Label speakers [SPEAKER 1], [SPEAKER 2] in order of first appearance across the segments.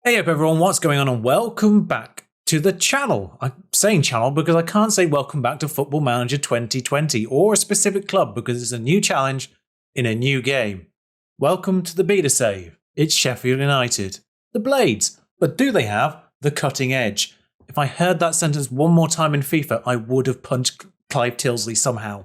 [SPEAKER 1] Hey up everyone, what's going on and welcome back to the channel. I'm saying channel because I can't say welcome back to Football Manager 2020 or a specific club because it's a new challenge in a new game. Welcome to the beta save. It's Sheffield United. The Blades. But do they have the cutting edge? If I heard that sentence one more time in FIFA, I would have punched Clive Tilsley somehow.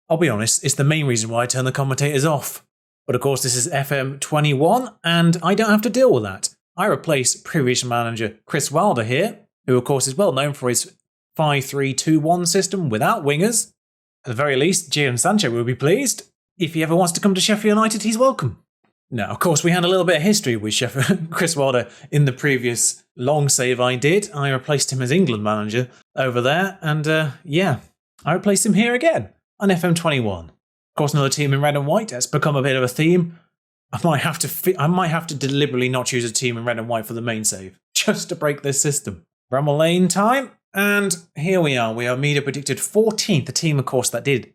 [SPEAKER 1] I'll be honest, it's the main reason why I turn the commentators off. But of course this is FM 21 and I don't have to deal with that. I replace previous manager Chris Wilder here, who of course is well known for his 5-3-2-1 system without wingers. At the very least, Jadon Sancho will be pleased. If he ever wants to come to Sheffield United, he's welcome. Now, of course, we had a little bit of history with Chris Wilder in the previous long save I did. I replaced him as England manager over there, and I replaced him here again on FM 21. Of course, another team in red and white. It's become a bit of a theme. I might have to deliberately not choose a team in red and white for the main save, just to break this system. Bramall Lane time, and here we are. We are media predicted 14th, a team, of course, that did,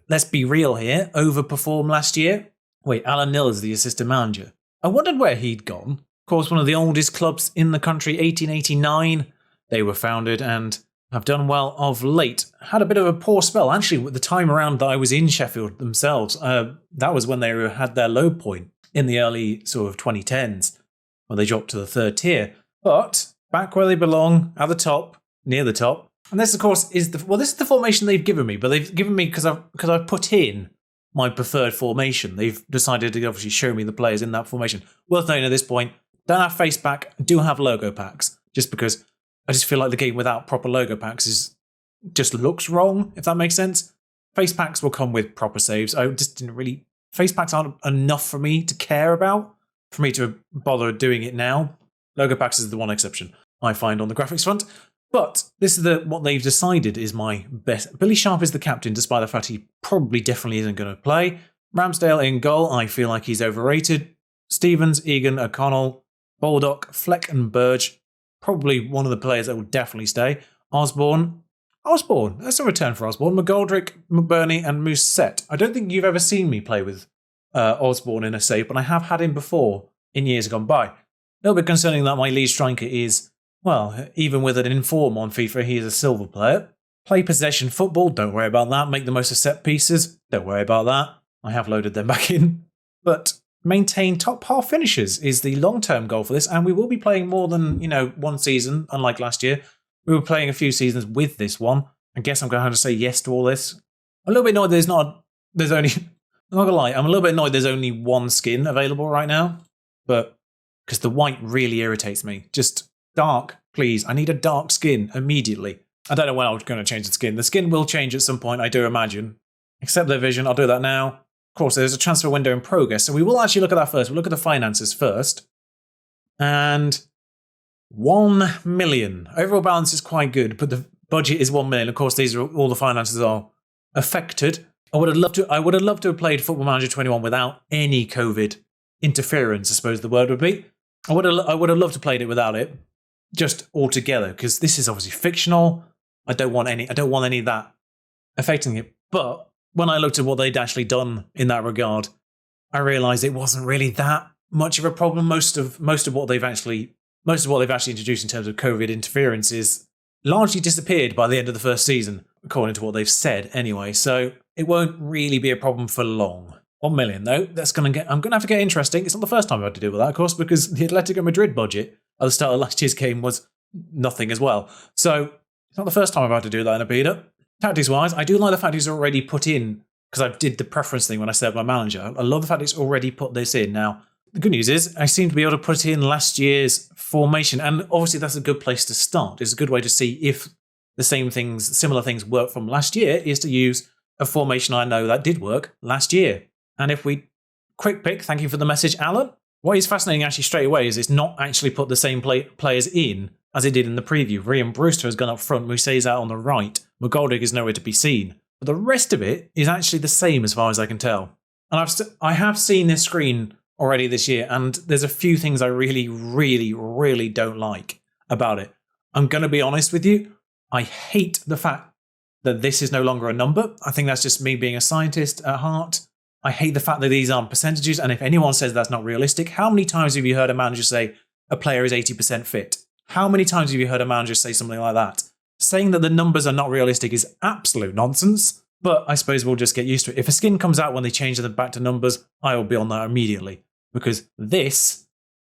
[SPEAKER 1] let's be real here, overperform last year. Wait, Alan Nill is the assistant manager. I wondered where he'd gone. Of course, one of the oldest clubs in the country, 1889. They were founded and have done well of late. Had a bit of a poor spell. Actually, with the time around that I was in Sheffield themselves, that was when they had their low point. In the early sort of 2010s, when they dropped to the third tier. But back where they belong, at the top, near the top. And this, of course, is this is the formation they've given me, but they've given me because I've put in my preferred formation. They've decided to obviously show me the players in that formation. Worth noting at this point, don't have face pack, do have logo packs, just because I just feel like the game without proper logo packs just looks wrong, if that makes sense. Face packs will come with proper saves. I just didn't really. Face packs aren't enough for me to care about, for me to bother doing it now. Logo packs is the one exception I find on the graphics front. But this is what they've decided is my best. Billy Sharp is the captain, despite the fact he probably definitely isn't going to play. Ramsdale in goal, I feel like he's overrated. Stevens, Egan, O'Connell, Baldock, Fleck and Burge, probably one of the players that will definitely stay. Osborne, that's a return for Osborne. McGoldrick, McBurney and Musette. I don't think you've ever seen me play with Osborne in a save, but I have had him before in years gone by. A little bit concerning that my lead striker is, well, even with an inform on FIFA, he is a silver player. Play possession football, don't worry about that. Make the most of set pieces, don't worry about that. I have loaded them back in. But maintain top half finishes is the long-term goal for this, and we will be playing more than, one season, unlike last year. We were playing a few seasons with this one. I guess I'm going to have to say yes to all this. I'm a little bit annoyed I'm not going to lie, I'm a little bit annoyed there's only one skin available right now. But, because the white really irritates me. Just dark, please. I need a dark skin immediately. I don't know when I'm going to change the skin. The skin will change at some point, I do imagine. Accept their vision, I'll do that now. Of course, there's a transfer window in progress, so we will actually look at that first. We'll look at the finances first. And 1 million. Overall balance is quite good, but the budget is 1 million. Of course, these are all the finances are affected. I would have loved to have played Football Manager 21 without any COVID interference, I suppose the word would be. I would have loved to have played it without it, just altogether, because this is obviously fictional. I don't want any of that affecting it. But when I looked at what they'd actually done in that regard, I realised it wasn't really that much of a problem. Most of what they've actually introduced in terms of COVID interference is largely disappeared by the end of the first season, according to what they've said anyway. So it won't really be a problem for long. 1 million though, I'm going to have to get interesting. It's not the first time I've had to deal with that, of course, because the Atletico Madrid budget at the start of last year's game was nothing as well. So it's not the first time I've had to do that in a beta. Tactics-wise, I do like the fact he's already put in, because I did the preference thing when I set up my manager. I love the fact he's already put this in. Now, the good news is I seem to be able to put in last year's formation, and obviously that's a good place to start. It's a good way to see if the similar things work from last year, is to use a formation I know that did work last year. And if we quick pick, thank you for the message, Alan. What is fascinating actually straight away is it's not actually put the same players in as it did in the preview. Ryan Brewster has gone up front, Musset's out on the right, McGoldrick is nowhere to be seen. But the rest of it is actually the same as far as I can tell. And I have seen this screen already this year, and there's a few things I really, really, really don't like about it. I'm going to be honest with you. I hate the fact that this is no longer a number. I think that's just me being a scientist at heart. I hate the fact that these aren't percentages, and if anyone says that's not realistic, how many times have you heard a manager say, a player is 80% fit. How many times have you heard a manager say something like that? Saying that the numbers are not realistic is absolute nonsense, but I suppose we'll just get used to it. If a skin comes out when they change them back to numbers, I will be on that immediately. Because this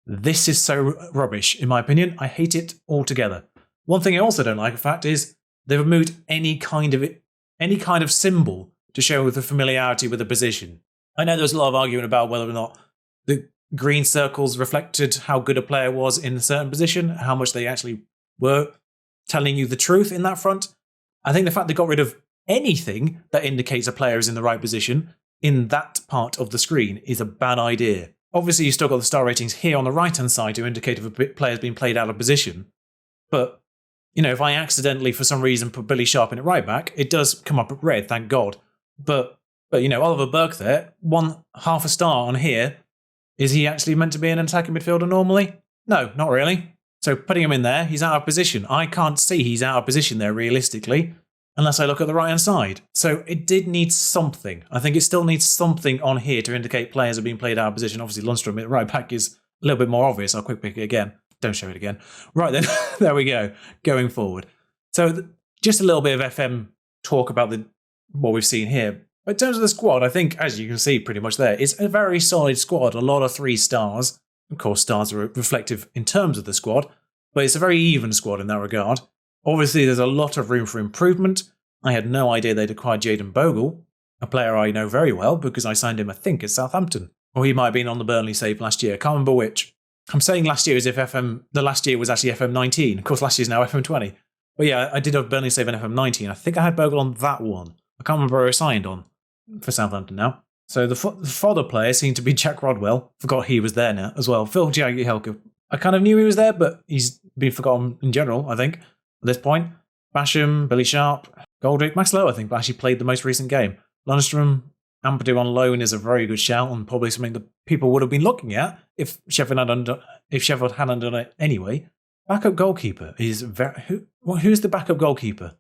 [SPEAKER 1] is so rubbish, in my opinion. I hate it altogether. One thing I also don't like, in fact, is they've removed any kind of symbol to show the familiarity with the position. I know there was a lot of argument about whether or not the green circles reflected how good a player was in a certain position, how much they actually were telling you the truth in that front. I think the fact they got rid of anything that indicates a player is in the right position in that part of the screen is a bad idea. Obviously, you've still got the star ratings here on the right-hand side to indicate if a player's been played out of position. But, if I accidentally, for some reason, put Billy Sharp in at right back, it does come up red, thank God. But Oliver Burke there, half a star on here. Is he actually meant to be an attacking midfielder normally? No, not really. So putting him in there, he's out of position. I can't see he's out of position there realistically, unless I look at the right-hand side. So it did need something. I think it still needs something on here to indicate players are being played out of position. Obviously, Lundstrom at right back is a little bit more obvious. I'll quick pick it again. Don't show it again. Right then, there we go, going forward. So just a little bit of FM talk about what we've seen here. But in terms of the squad, I think, as you can see pretty much there, it's a very solid squad. A lot of 3 stars. Of course, stars are reflective in terms of the squad, but it's a very even squad in that regard. Obviously, there's a lot of room for improvement. I had no idea they'd acquired Jayden Bogle, a player I know very well because I signed him, I think, at Southampton. Or he might have been on the Burnley save last year. Can't remember which. I'm saying last year as if the last year was actually FM19. Of course, last year's now FM20. But yeah, I did have Burnley save in FM19. I think I had Bogle on that one. I can't remember where I signed on for Southampton now. So the fodder player seemed to be Jack Rodwell. Forgot he was there now as well. Phil Jagielka. I kind of knew he was there, but he's been forgotten in general, I think, at this point. Basham, Billy Sharp, Goldrick, Max Lowe, I think, actually played the most recent game. Lundstrom, Ampadu on loan is a very good shout and probably something that people would have been looking at if Sheffield hadn't done it anyway. Backup goalkeeper is who's the backup goalkeeper?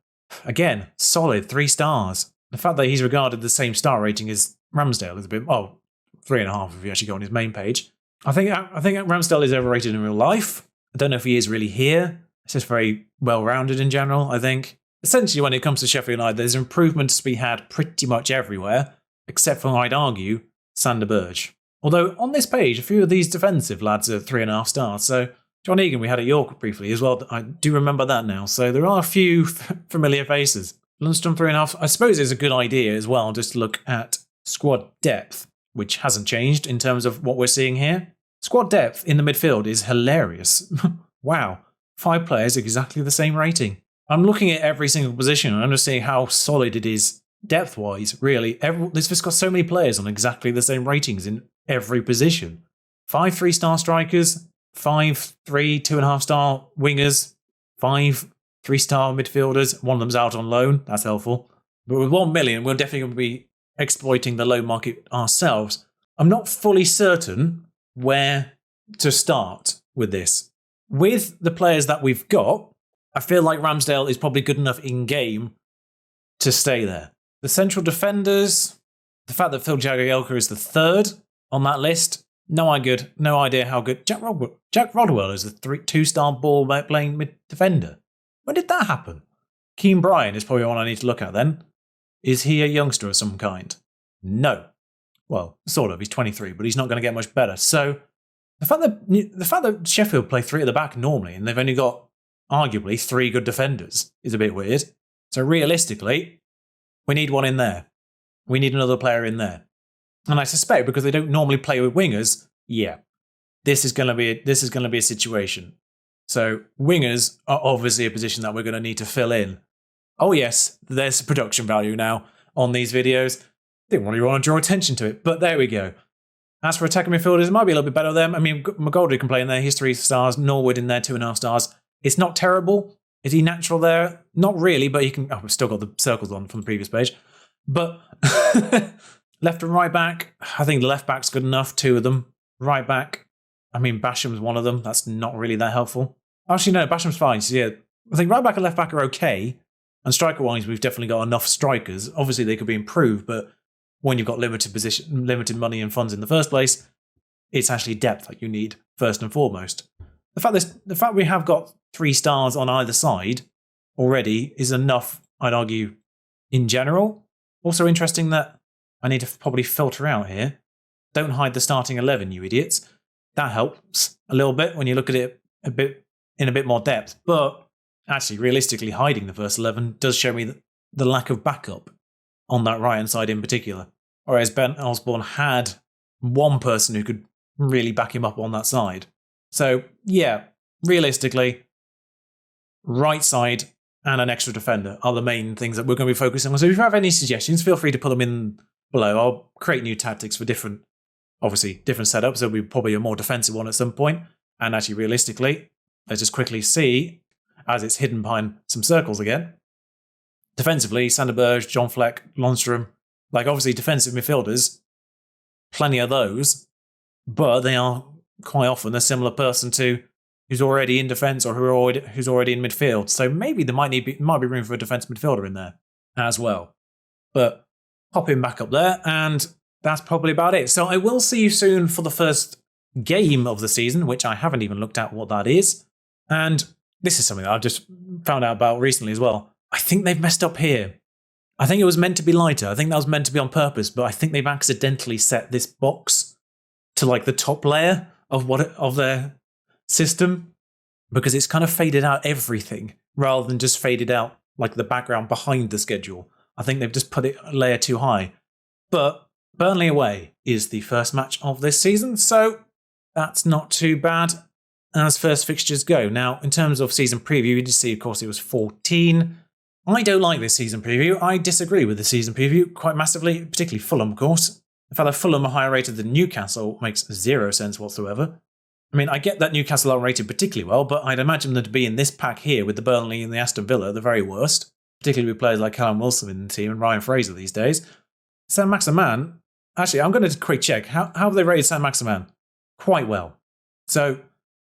[SPEAKER 1] Again, solid 3 stars. The fact that he's regarded the same star rating as Ramsdale is a bit 3.5 if you actually go on his main page. I think Ramsdale is overrated in real life. I don't know if he is really here. It's just very well-rounded in general, I think. Essentially, when it comes to Sheffield United, there's improvements to be had pretty much everywhere, except for, I'd argue, Sander Berge. Although, on this page, a few of these defensive lads are 3.5 stars, so John Egan we had at York briefly as well. I do remember that now, so there are a few familiar faces. Lundstrom 3.5, I suppose it's a good idea as well, just to look at squad depth, which hasn't changed in terms of what we're seeing here. Squad depth in the midfield is hilarious. Wow, 5 players, exactly the same rating. I'm looking at every single position and I'm just seeing how solid it is depth-wise, really. This just got so many players on exactly the same ratings in every position. 5 3-star strikers, 5 3, 2.5-star wingers, 5 3-star midfielders. One of them's out on loan, that's helpful. But with 1 million, we're definitely going to be exploiting the low market ourselves. I'm not fully certain where to start with this. With the players that we've got, I feel like Ramsdale is probably good enough in-game to stay there. The central defenders, the fact that Phil Jagielka is the 3rd on that list, no idea how good. Jack Rodwell is the 2-star ball-playing mid-defender. When did that happen? Keane Bryan is probably one I need to look at then. Is he a youngster of some kind? No. Well, sort of. He's 23, but he's not going to get much better. So the fact that Sheffield play 3 at the back normally, and they've only got arguably 3 good defenders, is a bit weird. So realistically, we need one in there. We need another player in there. And I suspect because they don't normally play with wingers, this is going to be a situation. So wingers are obviously a position that we're going to need to fill in. Oh yes, there's production value now on these videos. Didn't really want to draw attention to it, but there we go. As for attacking midfielders, it might be a little bit better than them. I mean, McGoldrick can play in there. He's 3 stars. Norwood in there, 2.5 stars. It's not terrible. Is he natural there? Not really, but he can... Oh, we've still got the circles on from the previous page. But left and right back, I think the left back's good enough, 2 of them. Right back, I mean, Basham's one of them. That's not really that helpful. Actually, no, Basham's fine. So yeah, I think right back and left back are okay. And striker-wise, we've definitely got enough strikers. Obviously, they could be improved, but when you've got limited money and funds in the first place, it's actually depth that you need first and foremost. the fact we have got 3 stars on either side already is enough, I'd argue, in general. Also interesting that I need to probably filter out here. Don't hide the starting 11, you idiots. That helps a little bit when you look at it in a bit more depth. But actually, realistically, hiding the first 11 does show me the lack of backup on that right-hand side in particular. Whereas Ben Osborne had one person who could really back him up on that side. So, yeah, realistically, right side and an extra defender are the main things that we're going to be focusing on. So if you have any suggestions, feel free to put them in below. I'll create new tactics for different setups. There'll be probably a more defensive one at some point. And actually, realistically, let's just quickly see, as it's hidden behind some circles again. Defensively, Sander Berge, John Fleck, Lundstrom, like obviously defensive midfielders, plenty of those, but they are quite often a similar person to who's already in defence or who's already in midfield. So maybe there might be room for a defensive midfielder in there as well. But pop him back up there, and that's probably about it. So I will see you soon for the first game of the season, which I haven't even looked at what that is. And this is something that I've just found out about recently as well. I think they've messed up here. I think it was meant to be lighter. I think that was meant to be on purpose, but I think they've accidentally set this box to like the top layer of their system, because it's kind of faded out everything rather than just faded out like the background behind the schedule. I think they've just put it a layer too high. But Burnley away is the first match of this season, so that's not too bad as first fixtures go. Now, in terms of season preview, you just see, of course, it was 14. I don't like this season preview. I disagree with the season preview quite massively, particularly Fulham, of course. The fact that Fulham are higher rated than Newcastle makes zero sense whatsoever. I mean, I get that Newcastle aren't rated particularly well, but I'd imagine them to be in this pack here with the Burnley and the Aston Villa, the very worst, particularly with players like Callum Wilson in the team and Ryan Fraser these days. Saint-Maximin, actually, I'm going to quick check. How have they rated Saint-Maximin? Quite well. So,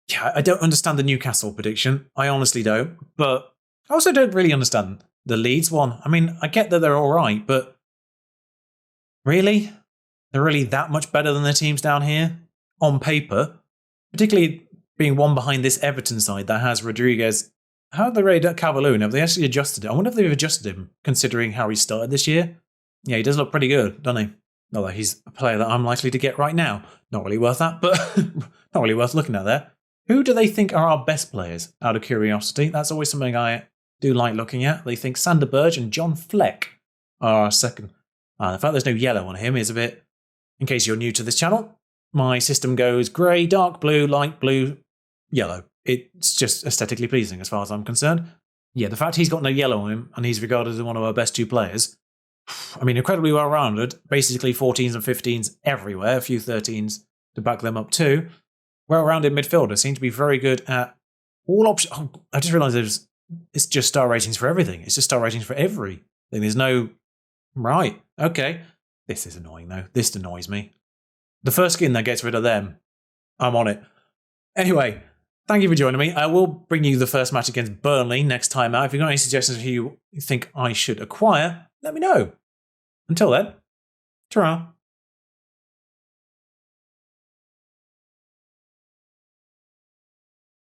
[SPEAKER 1] yeah, I don't understand the Newcastle prediction. I honestly don't. But I also don't really understand the Leeds one. I mean, I get that they're all right, but really? They're really that much better than the teams down here? On paper? Particularly being one behind this Everton side that has Rodriguez. How have they rated Calvert-Lewin? Have they actually adjusted it? I wonder if they've adjusted him, considering how he started this year. Yeah, he does look pretty good, doesn't he? Not that he's a player that I'm likely to get right now. Not really worth that, but not really worth looking at there. Who do they think are our best players, out of curiosity? That's always something I do like looking at. They think Sander Berge and John Fleck are our second. The fact there's no yellow on him is a bit, in case you're new to this channel, my system goes grey, dark blue, light blue, yellow. It's just aesthetically pleasing as far as I'm concerned. Yeah, the fact he's got no yellow on him and he's regarded as one of our best 2 players, I mean, incredibly well-rounded, basically 14s and 15s everywhere, a few 13s to back them up too. Well-rounded midfielder, seem to be very good at all options. Oh, I just realised it's just star ratings for everything. It's just star ratings for everything. There's no... Right, okay. This is annoying though. This annoys me. The first skin that gets rid of them, I'm on it. Anyway, thank you for joining me. I will bring you the first match against Burnley next time out. If you've got any suggestions of who you think I should acquire, let me know. Until then, ta-ra.